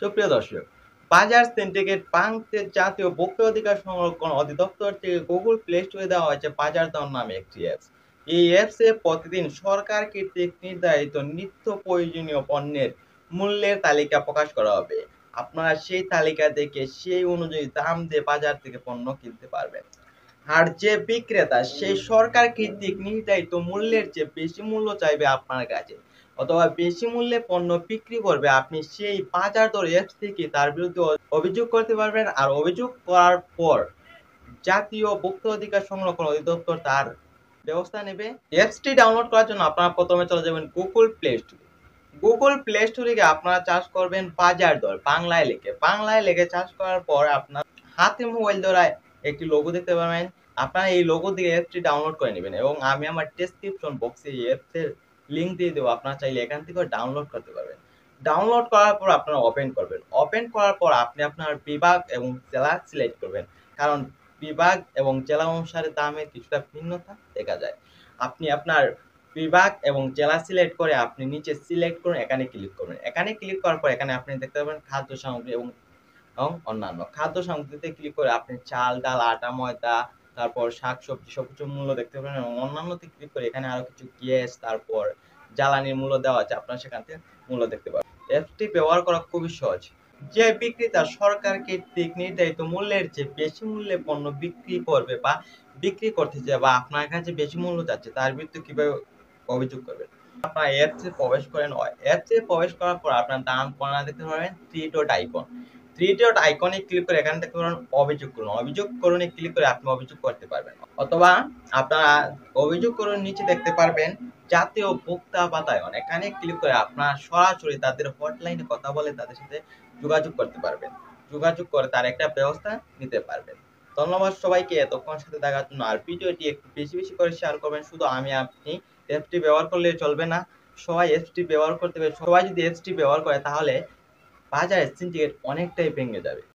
সুপ্রিয় দর্শক, বাজার সিন্ডিকেট বাংলাদেশ জাতীয় ভোক্তা অধিকার সংরক্ষণ অধিদপ্তর থেকে গুগল প্লে স্টোরে দেওয়া হয়েছে বাজার দর নামে একটি অ্যাপস। এই অ্যাপসে প্রতিদিন সরকার কর্তৃক নির্ধারিত নিত্য প্রয়োজনীয় পণ্যের মূল্যের তালিকা প্রকাশ করা হবে। আপনারা সেই তালিকা দেখে সেই অনুযায়ী দাম দিয়ে বাজার থেকে পণ্য কিনতে পারবেন। আর যে বিক্রেতা সেই সরকার কর্তৃক নির্ধারিত মূল্যের চেয়ে বেশি মূল্য চাইবে আপনার কাছে অথবা বেশি মূল্যে পণ্য বিক্রি করবে, আপনি সেই বাজার দর অ্যাপস থেকে তার বিরুদ্ধে অভিযোগ করতে পারবেন। আর অভিযোগ করার পর জাতীয় ভোক্তা অধিকার সংরক্ষণ অধিদপ্তর তার ব্যবস্থা নেবে। অ্যাপসটি ডাউনলোড করার জন্য আপনারা প্রথমে চলে যাবেন গুগল প্লে স্টোরে। গুগল প্লে স্টোরে গিয়ে আপনারা সার্চ করবেন বাজার দর, বাংলায় লিখে সার্চ করার পর আপনার হাতে মোবাইল ধরা একটি লোগো দেখতে পাবেন। আপনারা এই লোগো দিয়ে অ্যাপসটি ডাউনলোড করে নেবেন এবং আমি আমার ডেসক্রিপশন বক্সে এই অ্যাপসের লিঙ্ক দিয়ে দেবো, আপনারা চাইলে এখান থেকে ডাউনলোড করতে পারবেন। ডাউনলোড করার পর আপনারা ওপেন করবেন। ওপেন করার পর আপনি আপনার বিভাগ এবং জেলা সিলেক্ট করবেন, কারণ বিভাগ এবং জেলা অনুসারে দামের কিছুটা ভিন্নতা দেখা যায়। আপনি আপনার বিভাগ এবং জেলা সিলেক্ট করে আপনি নিচে সিলেক্ট করুন, এখানে ক্লিক করবেন। এখানে ক্লিক করার পর এখানে আপনি দেখতে পাবেন খাদ্য সামগ্রী এবং অন্যান্য খাদ্য সামগ্রীতে ক্লিক করে আপনি চাল, ডাল, আটা, ময়দা, তারপর শাকসবজি সবকিছুর মূল্য দেখতে পাবেন এবং অন্যান্যতে ক্লিক করে এখানে আরো কিছু গ্যাস, তারপর জ্বালানির মূল্য দেওয়া আছে, আপনারা সেখান থেকে মূল্য দেখতে পাবেন। অ্যাপসটি ব্যবহার করা খুবই সহজ। যে বিক্রেতা সরকার কর্তৃক নির্ধারিত মূল্যের চেয়ে বেশি মূল্যে পণ্য বিক্রি করবে বা বিক্রি করতে চায় বা আপনার কাছে বেশি মূল্য চাচ্ছে, তার বিরুদ্ধে কিভাবে অভিযোগ করবেন? আপনার অ্যাপসে প্রবেশ করেন। অ্যাপসে প্রবেশ করার পর আপনার ডান কর্নারে দেখতে পাবেন থ্রি ডট আইকনে ক্লিক করে এখানে দেখতে পারেন অভিযোগ করুন ক্লিক করে আপনি অভিযোগ করতে পারবেন, অথবা আপনারা অভিযোগ করুন নিচে দেখতে পারবেন জাতীয় ভোক্তা বাতায়ন, এখানে ক্লিক করে আপনারা সরাসরি তাদের হটলাইনে কথা বলে তাদের সাথে যোগাযোগ করতে পারবেন, যোগাযোগ করে তার একটা ব্যবস্থা নিতে পারবেন। ধন্যবাদ সবাইকে এতক্ষণ সাথে দেখার জন্য। আর ভিডিওটি একটু বেশি বেশি করে শেয়ার করবেন। শুধু আপনি অ্যাপসটি ব্যবহার করলে চলবে না, সবাই অ্যাপসটি ব্যবহার করতে হবে। সবাই যদি অ্যাপসটি ব্যবহার করে তাহলে বাজারের সিন্ডিকেট অনেকটাই ভেঙে যাবে।